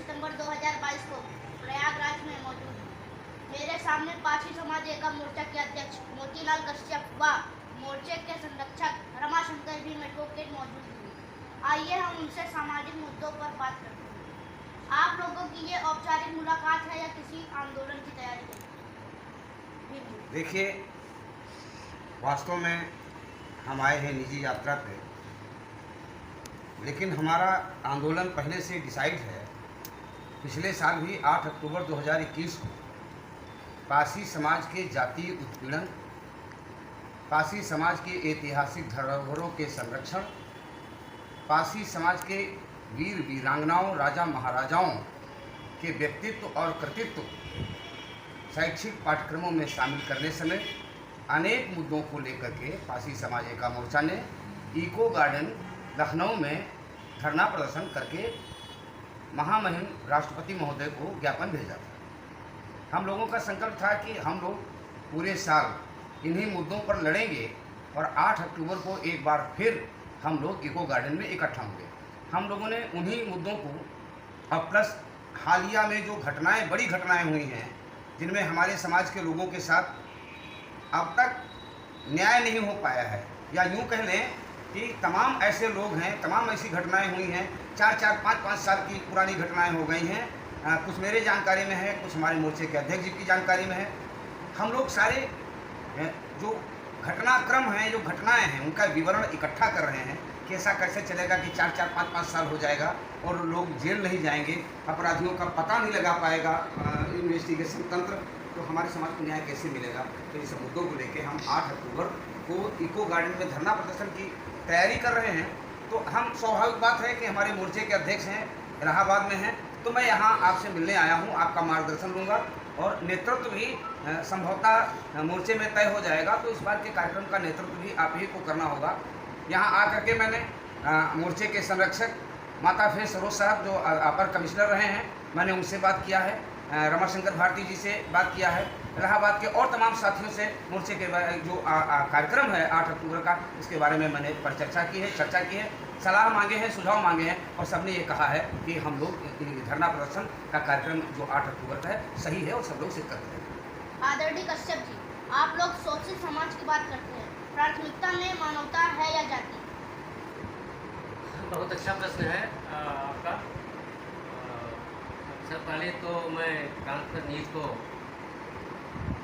सितंबर 2022 को प्रयागराज में मौजूद हूँ। मेरे सामने पारसी समाज एकम मोर्चा के अध्यक्ष मोतीलाल कश्यप व मोर्चे के संरक्षक रमाशंकर भी मेट्रोकेट मौजूद हुए। आइए हम उनसे सामाजिक मुद्दों पर बात करते हैं। आप लोगों की ये औपचारिक मुलाकात है या किसी आंदोलन की तैयारी है? देखिए, वास्तव में हम आए हैं निजी यात्रा पे, लेकिन हमारा आंदोलन पहले से डिसाइड है। पिछले साल भी 8 अक्टूबर 2021 को पारसी समाज के जातीय उत्पीड़न, पारसी समाज के ऐतिहासिक धरोहरों के संरक्षण, पारसी समाज के वीर वीरांगनाओं, राजा महाराजाओं के व्यक्तित्व और कृतित्व शैक्षिक पाठ्यक्रमों में शामिल करने समेत अनेक मुद्दों को लेकर के पारसी समाज एकता मोर्चा ने इको गार्डन लखनऊ में धरना प्रदर्शन करके महामहिम राष्ट्रपति महोदय को ज्ञापन भेजा था। हम लोगों का संकल्प था कि हम लोग पूरे साल इन्हीं मुद्दों पर लड़ेंगे और 8 अक्टूबर को एक बार फिर हम लोग इको गार्डन में इकट्ठा होंगे। हम लोगों ने उन्हीं मुद्दों को अब प्लस हालिया में जो घटनाएं, बड़ी घटनाएं हुई हैं, जिनमें हमारे समाज के लोगों के साथ अब तक न्याय नहीं हो पाया है, या यूँ कह लें कि तमाम ऐसे लोग हैं, तमाम ऐसी घटनाएं हुई हैं, 4-4, 5-5 साल की पुरानी घटनाएं हो गई हैं। कुछ मेरे जानकारी में है, कुछ हमारे मोर्चे के अध्यक्ष जी की जानकारी में है। हम लोग सारे जो घटनाक्रम हैं, जो घटनाएं हैं, उनका विवरण इकट्ठा कर रहे हैं कि ऐसा कैसे चलेगा कि 4-4, 5-5 साल हो जाएगा और लोग जेल नहीं जाएंगे, अपराधियों का पता नहीं लगा पाएगा इन्वेस्टिगेशन तंत्र, तो हमारे समाज को न्याय कैसे मिलेगा। तो इस मुद्दों को लेकर हम 8 अक्टूबर को इको गार्डन में धरना प्रदर्शन की तैयारी कर रहे हैं। तो हम, स्वाभाविक बात है कि हमारे मोर्चे के अध्यक्ष हैं, इलाहाबाद में हैं, तो मैं यहाँ आपसे मिलने आया हूँ, आपका मार्गदर्शन लूँगा और नेतृत्व भी संभवतः मोर्चे में तय हो जाएगा। तो इस बार के कार्यक्रम का नेतृत्व भी आप ही को करना होगा। यहाँ आकर के मैंने मोर्चे के संरक्षक माता फे सरोज साहब, जो अपर कमिश्नर रहे हैं, मैंने उनसे बात किया है, रमाशंकर भारती जी से बात किया है, इलाहाबाद के और तमाम साथियों से मोर्चे के जो कार्यक्रम है 8 अक्टूबर का, इसके बारे में मैंने चर्चा की है, सलाह मांगे हैं, सुझाव मांगे हैं, और सबने ये कहा है कि हम लोग धरना प्रदर्शन का कार्यक्रम जो 8 अक्टूबर का है सही है और सब लोग शिरकत करें। आदरणीय कश्यप जी, आप लोग शोषित समाज की बात करते हैं, प्राथमिकता में मानवता है या जाति? बहुत अच्छा प्रश्न है आपका। सबसे पहले तो मैं ट्रांसफर न्यूज़ को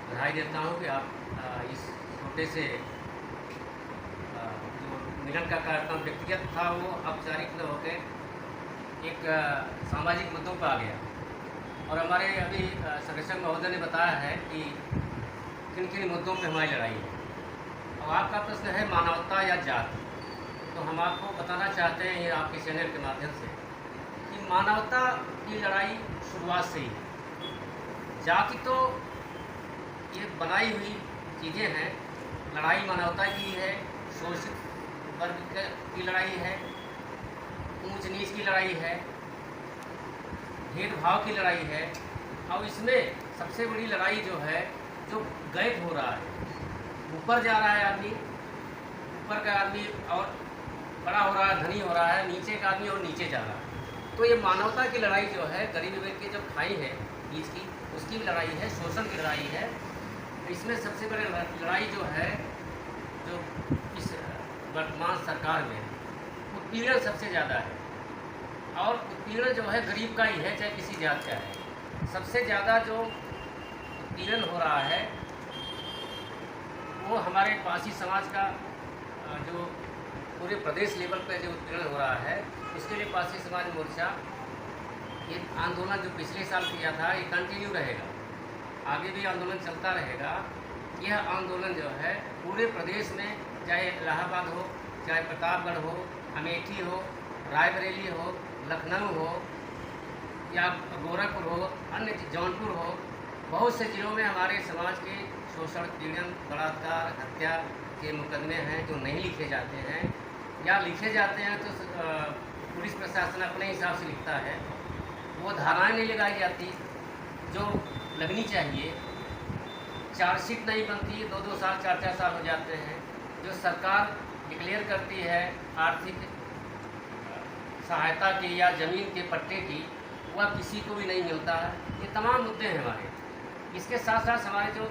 बधाई देता हूँ कि आप इस छोटे से जो मिलन का कार्यक्रम व्यक्तिगत था वो औपचारिक होकर एक सामाजिक मुद्दों पर आ गया। और हमारे अभी संरक्षक महोदय ने बताया है कि किन किन मुद्दों पर हमारी लड़ाई है। अब आपका प्रश्न है मानवता या जाति, तो हम आपको बताना चाहते हैं ये आपके चैनल के माध्यम से कि मानवता की लड़ाई शुरुआत से ही है। जाति तो ये बनाई हुई चीज़ें हैं। लड़ाई मानवता की है, शोषित वर्ग की लड़ाई है, ऊंच नीच की लड़ाई है, भेदभाव की लड़ाई है। और इसमें सबसे बड़ी लड़ाई जो है, जो गैप हो रहा है, ऊपर जा रहा है आदमी, ऊपर का आदमी और बड़ा हो रहा है, धनी हो रहा है, नीचे का आदमी और नीचे जा रहा है। तो ये मानवता की लड़ाई जो है, गरीब वर्ग की जो खाई है बीच की, उसकी भी लड़ाई है, शोषण की लड़ाई है। इसमें सबसे बड़ी लड़ाई जो है, जो इस वर्तमान सरकार में उत्पीड़न सबसे ज़्यादा है। और उत्पीड़न जो है गरीब का ही है, चाहे किसी जात का है। सबसे ज़्यादा जो उत्पीड़न हो रहा है वो हमारे पारसी समाज का जो पूरे प्रदेश लेवल पर जो उत्पीड़न हो रहा है, इसके लिए पारसी समाज मोर्चा ये आंदोलन जो पिछले साल किया था, ये कंटिन्यू रहेगा, आगे भी आंदोलन चलता रहेगा। यह आंदोलन जो है पूरे प्रदेश में, चाहे इलाहाबाद हो, चाहे प्रतापगढ़ हो, अमेठी हो, रायबरेली हो, लखनऊ हो या गोरखपुर हो, अन्य जौनपुर हो, बहुत से जिलों में हमारे समाज के शोषण, पीड़न, बलात्कार, हत्या के मुकदमे हैं जो नहीं लिखे जाते हैं, या लिखे जाते हैं तो पुलिस प्रशासन अपने हिसाब से लिखता है। वो धाराएं नहीं लगाई जाती जो लगनी चाहिए। चार्जशीट नहीं बनती, 2-2 साल, 4-4 साल हो जाते हैं। जो सरकार डिक्लेयर करती है आर्थिक सहायता की या ज़मीन के पट्टे की, वह किसी को भी नहीं मिलता है। ये तमाम मुद्दे हैं हमारे। इसके साथ साथ हमारे जो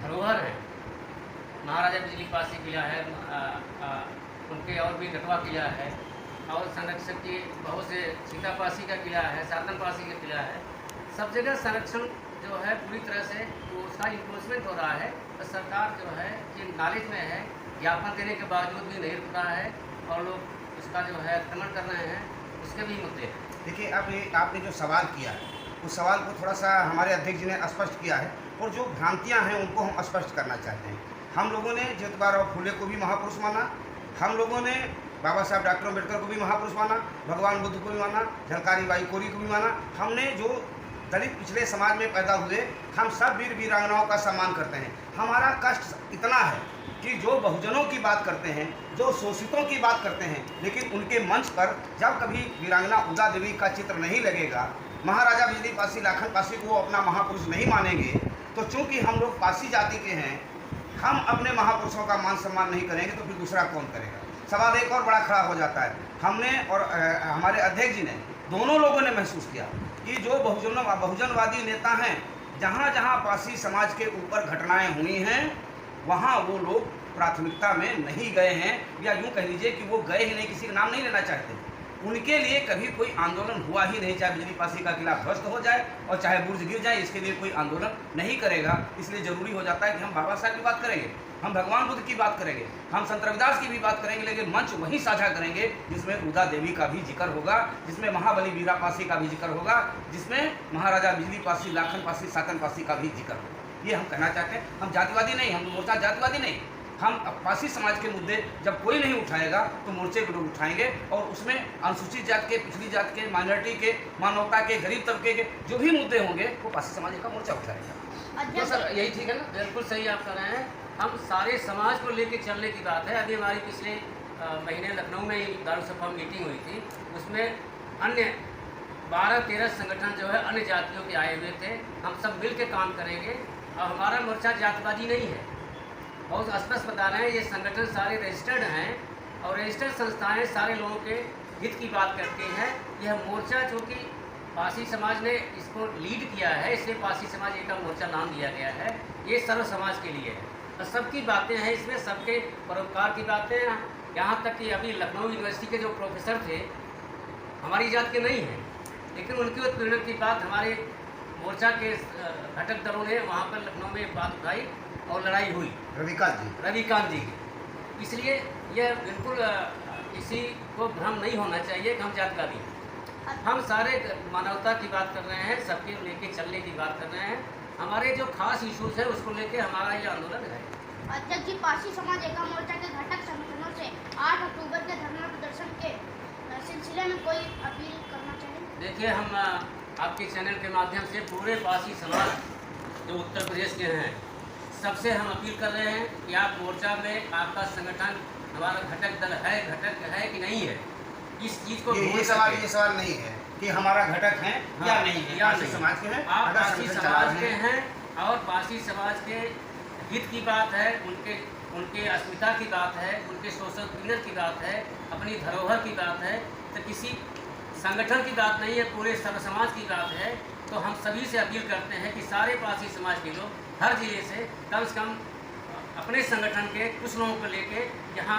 धरोहर हैं, महाराजा बिजली पासी किला है, उनके और भी नटवा किला है, और संरक्षण की बहुत से सीतापासी का किला है, सातनपासी का किला है। सब जगह संरक्षण जो है पूरी तरह से तो उसका इन्फोर्समेंट हो रहा है। तो सरकार जो है ये नॉलेज में है, ज्ञापन देने के बावजूद भी नहीं रुक रहा है और लोग उसका जो है अतिक्रमण कर रहे हैं। उसके भी मुद्दे हैं। देखिए, अब ये आपने जो सवाल किया है उस सवाल को थोड़ा सा हमारे अध्यक्ष जी ने स्पष्ट किया है, और जो भ्रांतियां हैं उनको हम स्पष्ट करना चाहते हैं। हम लोगों ने ज्योतिबा फूले को भी महापुरुष माना, हम लोगों ने बाबा साहब डॉक्टर अम्बेडकर को भी महापुरुष माना, भगवान बुद्ध को भी माना, झलकारी बाई कोरी को भी माना। हमने जो दलित पिछड़े समाज में पैदा हुए, हम सब वीर वीरांगनाओं का सम्मान करते हैं। हमारा कष्ट इतना है कि जो बहुजनों की बात करते हैं, जो शोषितों की बात करते हैं, लेकिन उनके मंच पर जब कभी वीरांगना उदा देवी का चित्र नहीं लगेगा, महाराजा बिजली पासी लाखन पासी को अपना महापुरुष नहीं मानेंगे, तो चूंकि हम लोग पासी जाति के हैं, हम अपने महापुरुषों का मान सम्मान नहीं करेंगे तो फिर दूसरा कौन करेगा। सवाल एक और बड़ा खड़ा हो जाता है। हमने और हमारे अध्यक्ष जी ने, दोनों लोगों ने महसूस किया कि जो बहुजनवादी नेता हैं, जहाँ जहाँ पासी समाज के ऊपर घटनाएं हुई हैं, वहाँ वो लोग प्राथमिकता में नहीं गए हैं, या यूँ कह लीजिए कि वो गए ही नहीं, किसी का नाम नहीं लेना चाहते। उनके लिए कभी कोई आंदोलन हुआ ही नहीं, चाहे बिजली पासी का किला ध्वस्त हो जाए और चाहे बुर्ज गिर जाए, इसके लिए कोई आंदोलन नहीं करेगा। इसलिए ज़रूरी हो जाता है कि हम बाबा साहब की बात करेंगे, हम भगवान बुद्ध की बात करेंगे, हम संत रविदास की भी बात करेंगे, लेकिन मंच वहीं साझा करेंगे जिसमें उदा देवी का भी जिक्र होगा, जिसमें महाबली वीरा पासी का भी जिक्र होगा, जिसमें महाराजा बिजली पासी, लाखन पासी, सातन पासी का भी जिक्र होगा। ये हम कहना चाहते हैं। हम जातिवादी नहीं, हम मोर्चा जातिवादी नहीं। हम पासी समाज के मुद्दे जब कोई नहीं उठाएगा तो मोर्चे के लोग उठाएंगे, और उसमें अनुसूचित जात के, पिछड़ी जात के, माइनॉरिटी के, मानवता के, गरीब तबके के जो भी मुद्दे होंगे वो पासी समाज का मोर्चा उठाएगा। तो सर यही ठीक है ना? बिल्कुल सही आप कर रहे हैं। हम सारे समाज को लेकर चलने की बात है। अभी हमारी पिछले महीने लखनऊ में ही दारुसफा मीटिंग हुई थी, उसमें अन्य 12-13 संगठन जो है अन्य जातियों के आए हुए थे। हम सब मिल के काम करेंगे, और हमारा मोर्चा जातिवादी नहीं है। बहुत स्पष्ट बता रहे हैं, ये संगठन सारे रजिस्टर्ड हैं, और रजिस्टर्ड संस्थाएं सारे लोगों के हित की बात करती हैं। यह मोर्चा चूँकि पासी समाज ने इसको लीड किया है, इसलिए पासी समाज का मोर्चा नाम दिया गया है। ये सर्व समाज के लिए है, तो सबकी बातें हैं इसमें, सबके परोपकार की बातें हैं। यहाँ तक कि अभी लखनऊ यूनिवर्सिटी के जो प्रोफेसर थे हमारी जात के नहीं हैं, लेकिन उनकी उत्पीड़न की बात हमारे मोर्चा के घटक दलों ने वहाँ पर लखनऊ में बात उठाई और लड़ाई हुई रविकांत जी की। इसलिए यह बिल्कुल किसी को भ्रम नहीं होना चाहिए कि हम जातिवादी हैं। हम सारे मानवता की बात कर रहे हैं, सबके लेके चलने की बात कर रहे हैं। हमारे जो खास इश्यूज हैं उसको लेके हमारा ये आंदोलन है। अध्यक्ष जी, पासी समाज एकता मोर्चा के घटक संगठनों से 8 अक्टूबर के धरना प्रदर्शन के सिलसिले में कोई अपील करना चाहिए? देखिए, हम आपके चैनल के माध्यम से पूरे पासी समाज जो उत्तर प्रदेश के हैं सबसे हम अपील कर रहे हैं कि आप मोर्चा में आपका संगठन, हमारा घटक दल है कि नहीं है, इस चीज़ को ये सवाल नहीं है कि हमारा घटक है या नहीं है, पासी समाज के हैं। आप पासी समाज के हैं और पासी समाज के हित की बात है, उनके अस्मिता की बात है, उनके शोषण पीड़न की बात है, अपनी धरोहर की बात है, तो किसी संगठन की बात नहीं है, पूरे सर्व समाज की बात है। तो हम सभी से अपील करते हैं कि सारे पासी समाज के लोग हर जिले से कम अपने संगठन के कुछ लोगों को लेके यहाँ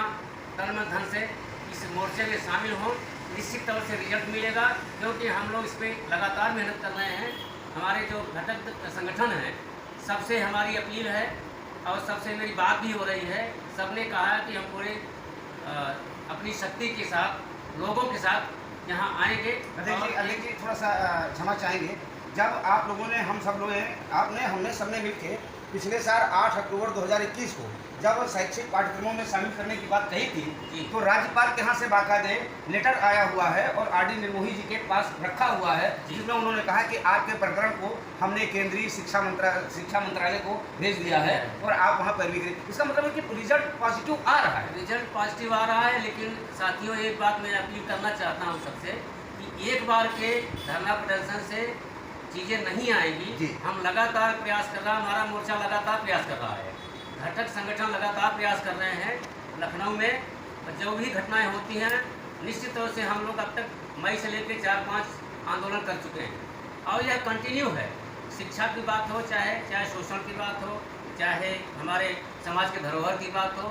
तन मन धन से इस मोर्चे में शामिल हों। निश्चित तौर से रिजल्ट मिलेगा, क्योंकि हम लोग इस पर लगातार मेहनत कर रहे हैं। हमारे जो घटक संगठन हैं सबसे हमारी अपील है, और सबसे मेरी बात भी हो रही है। सबने कहा है कि हम पूरे अपनी शक्ति के साथ लोगों के साथ यहाँ आएंगे। अध्यक्ष जी थोड़ा सा क्षमा चाहेंगे। जब आप लोगों ने, हम सब लोग हैं, हमने सबने मिलकर पिछले साल 8 अक्टूबर 2021 को जब शैक्षिक पाठ्यक्रमों में शामिल करने की बात कही थी, तो राज्यपाल के यहाँ से बाकायदे लेटर आया हुआ है और आरडी निर्मोही जी के पास रखा हुआ है, जिसमें उन्होंने कहा कि आपके प्रकरण को हमने केंद्रीय शिक्षा मंत्रालय को भेज दिया है और आप वहाँ पैरवी करें। इसका मतलब है कि रिजल्ट पॉजिटिव आ रहा है। रिजल्ट पॉजिटिव आ रहा है, लेकिन साथियों एक बात मैं अपील करना चाहता हूँ सबसे कि एक बार के धरना प्रदर्शन से चीज़ें नहीं आएंगी। हम लगातार प्रयास कर रहा है, हमारा मोर्चा लगातार प्रयास कर रहा है, घटक संगठन लगातार प्रयास कर रहे हैं। लखनऊ में जो भी घटनाएं होती हैं निश्चित तौर से हम लोग अब तक मई से लेकर 4-5 आंदोलन कर चुके हैं और यह कंटिन्यू है। शिक्षा की बात हो, चाहे शोषण की बात हो, चाहे हमारे समाज के धरोहर की बात हो,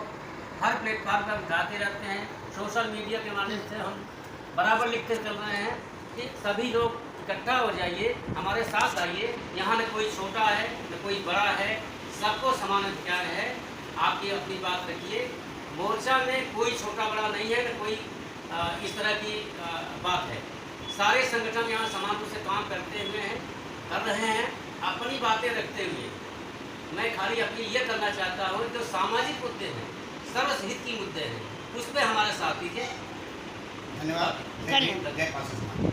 हर प्लेटफार्म पर बताते रहते हैं। सोशल मीडिया के माध्यम से हम बराबर लिखते चल रहे हैं कि सभी लोग इकट्ठा हो जाइए, हमारे साथ आइए। यहाँ न कोई छोटा है न कोई बड़ा है, सबको समान अधिकार है। आप ये अपनी बात रखिए। मोर्चा में कोई छोटा बड़ा नहीं है, न कोई इस तरह की बात है। सारे संगठन यहाँ समान रूप से काम करते हुए हैं, कर रहे हैं अपनी बातें रखते हुए। मैं खाली अपनी ये करना चाहता हूँ, जो सामाजिक मुद्दे हैं, सर्वहित की मुद्दे हैं, उस पर हमारा साथ दीजिए। धन्यवाद। धन्यवाद। जय पासी समाज।